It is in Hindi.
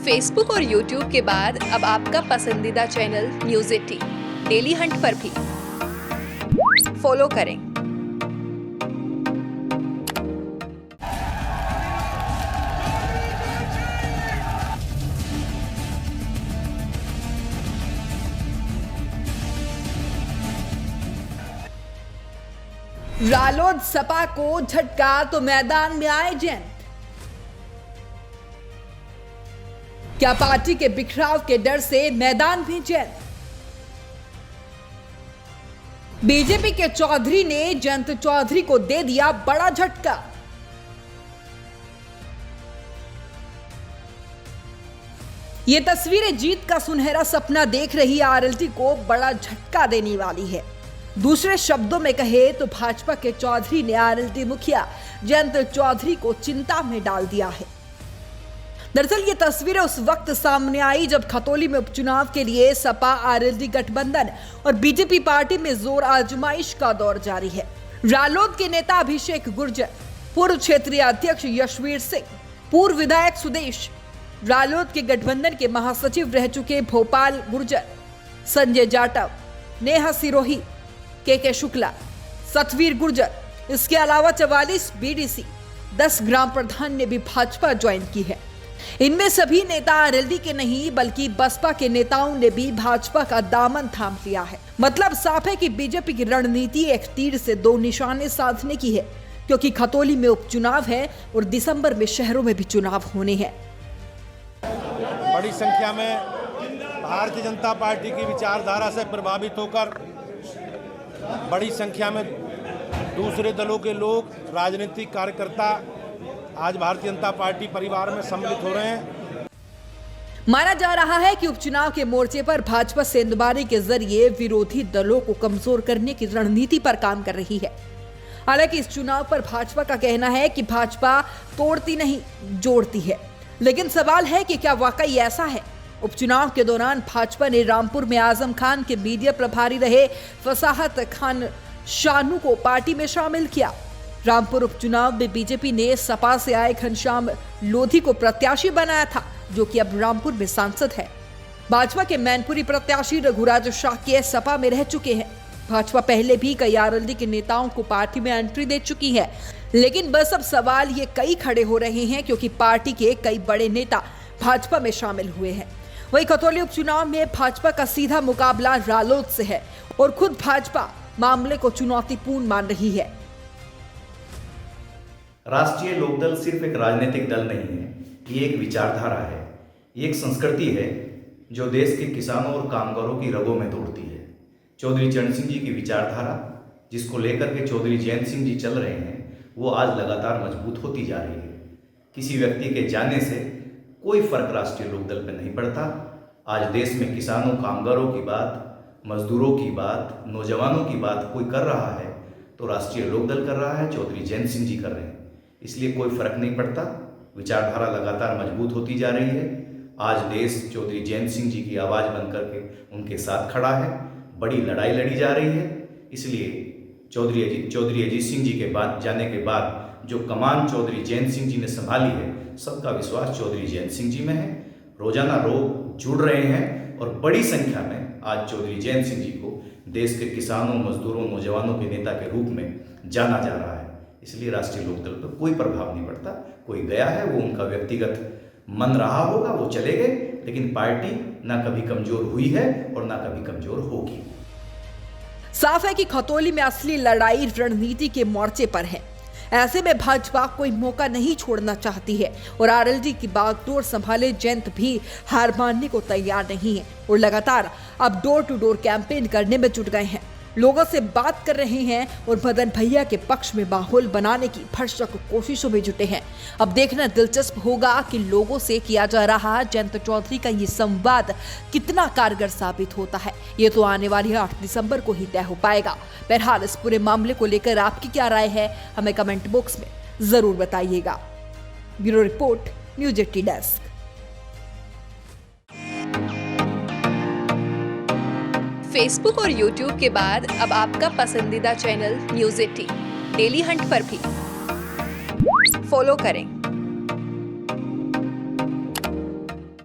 फेसबुक और यूट्यूब के बाद अब आपका पसंदीदा चैनल न्यूज़ 18 डेली हंट पर भी फॉलो करें। रालोद सपा को झटका तो मैदान में आए जैन। क्या पार्टी के बिखराव के डर से मैदान में जैन? बीजेपी के चौधरी ने जयंत चौधरी को दे दिया बड़ा झटका। ये तस्वीरें जीत का सुनहरा सपना देख रही आरएलडी को बड़ा झटका देने वाली है। दूसरे शब्दों में कहे तो भाजपा के चौधरी ने आरएलडी मुखिया जयंत चौधरी को चिंता में डाल दिया है। दरअसल ये तस्वीरें उस वक्त सामने आई जब खतौली में उपचुनाव के लिए सपा आरएलडी गठबंधन और बीजेपी पार्टी में जोर आजमाइश का दौर जारी है। रालोद के नेता अभिषेक गुर्जर, पूर्व क्षेत्रीय अध्यक्ष यशवीर सिंह, पूर्व विधायक सुदेश, रालोद के गठबंधन के महासचिव रह चुके भोपाल गुर्जर, संजय जाटव, नेहा सिरोही, के शुक्ला, सतवीर गुर्जर, इसके अलावा 44 बीडीसी, 10 ग्राम प्रधान ने भी भाजपा ज्वाइन की है। इनमें सभी नेता आरएलडी के नहीं बल्कि बसपा के नेताओं ने भी भाजपा का दामन थाम लिया है। मतलब साफ है कि बीजेपी की रणनीति एक तीर से दो निशाने साधने की है, क्योंकि खतौली में उपचुनाव है और दिसंबर में शहरों में भी चुनाव होने हैं। बड़ी संख्या में भारतीय जनता पार्टी की विचारधारा से प्रभावित होकर बड़ी संख्या में दूसरे दलों के लोग, राजनीतिक कार्यकर्ता आज भारतीय जनता पार्टी परिवार में सम्मिलित हो रहे हैं। माना जा रहा है कि उपचुनाव के मोर्चे पर भाजपा सेंधमारी के जरिए विरोधी दलों को कमजोर करने की रणनीति पर काम कर रही है। हालांकि इस चुनाव पर भाजपा का कहना है कि भाजपा तोड़ती नहीं, जोड़ती है। लेकिन सवाल है कि क्या वाकई ऐसा है? उपचुनाव के दौरान भाजपा ने रामपुर में आजम खान के मीडिया प्रभारी रहे फसाहत खान शानू को पार्टी में शामिल किया। रामपुर उपचुनाव में बीजेपी ने सपा से आए घनश्याम लोधी को प्रत्याशी बनाया था, जो कि अब रामपुर में सांसद है। भाजपा के मैनपुरी प्रत्याशी रघुराज शाक्य सपा में रह चुके हैं। भाजपा पहले भी कई आरएलडी के नेताओं को पार्टी में एंट्री दे चुकी है, लेकिन बस अब सवाल ये कई खड़े हो रहे हैं क्योंकि पार्टी के कई बड़े नेता भाजपा में शामिल हुए हैं। वहीं खतौली उपचुनाव में भाजपा का सीधा मुकाबला रालोद से है और खुद भाजपा मामले को चुनौतीपूर्ण मान रही है। राष्ट्रीय लोकदल सिर्फ एक राजनीतिक दल नहीं है, ये एक विचारधारा है, ये एक संस्कृति है जो देश के किसानों और कामगारों की रगों में दौड़ती है। चौधरी चरण सिंह जी की विचारधारा, जिसको लेकर के चौधरी जयंत सिंह जी चल रहे हैं, वो आज लगातार मजबूत होती जा रही है। किसी व्यक्ति के जाने से कोई फर्क राष्ट्रीय लोकदल पर नहीं पड़ता। आज देश में किसानों, कामगारों की बात, मजदूरों की बात, नौजवानों की बात कोई कर रहा है तो राष्ट्रीय लोकदल कर रहा है, चौधरी जयंत सिंह जी कर रहे हैं। इसलिए कोई फर्क नहीं पड़ता। विचारधारा लगातार मजबूत होती जा रही है। आज देश चौधरी जयंत सिंह जी की आवाज़ बनकर के उनके साथ खड़ा है। बड़ी लड़ाई लड़ी जा रही है। इसलिए चौधरी अजीत सिंह जी के बाद जाने के बाद जो कमान चौधरी जयंत सिंह जी ने संभाली है, सबका विश्वास चौधरी जयंत सिंह जी में है। रोजाना लोग जुड़ रहे हैं और बड़ी संख्या में आज चौधरी जयंत सिंह जी को देश के किसानों, मजदूरों, नौजवानों के नेता के रूप में जाना जा रहा है। इसलिए राष्ट्रीय लोकदल पर कोई प्रभाव नहीं पड़ता। कोई गया है, वो उनका व्यक्तिगत मन रहा होगा, वो चले गए, लेकिन पार्टी ना कभी कमजोर हुई है और ना कभी कमजोर होगी। साफ है कि खतौली में असली लड़ाई रणनीति के मोर्चे पर है। ऐसे में भाजपा कोई मौका नहीं छोड़ना चाहती है और आरएलडी की बागडोर संभाले जयंत भी हार मानने को तैयार नहीं है और लगातार अब डोर टू डोर कैंपेन करने में जुट गए हैं। लोगों से बात कर रहे हैं और मदन भैया के पक्ष में माहौल बनाने की भरसक कोशिशों में जुटे हैं। अब देखना दिलचस्प होगा कि लोगों से किया जा रहा जयंत चौधरी का ये संवाद कितना कारगर साबित होता है। ये तो आने वाली 8 दिसंबर को ही तय हो पाएगा। बहरहाल इस पूरे मामले को लेकर आपकी क्या राय है, हमें कमेंट बॉक्स में जरूर बताइएगा। Bureau report, news 18 desk. Facebook और यूट्यूब के बाद अब आपका पसंदीदा चैनल न्यूज़ 18 डेली हंट पर भी फॉलो करें।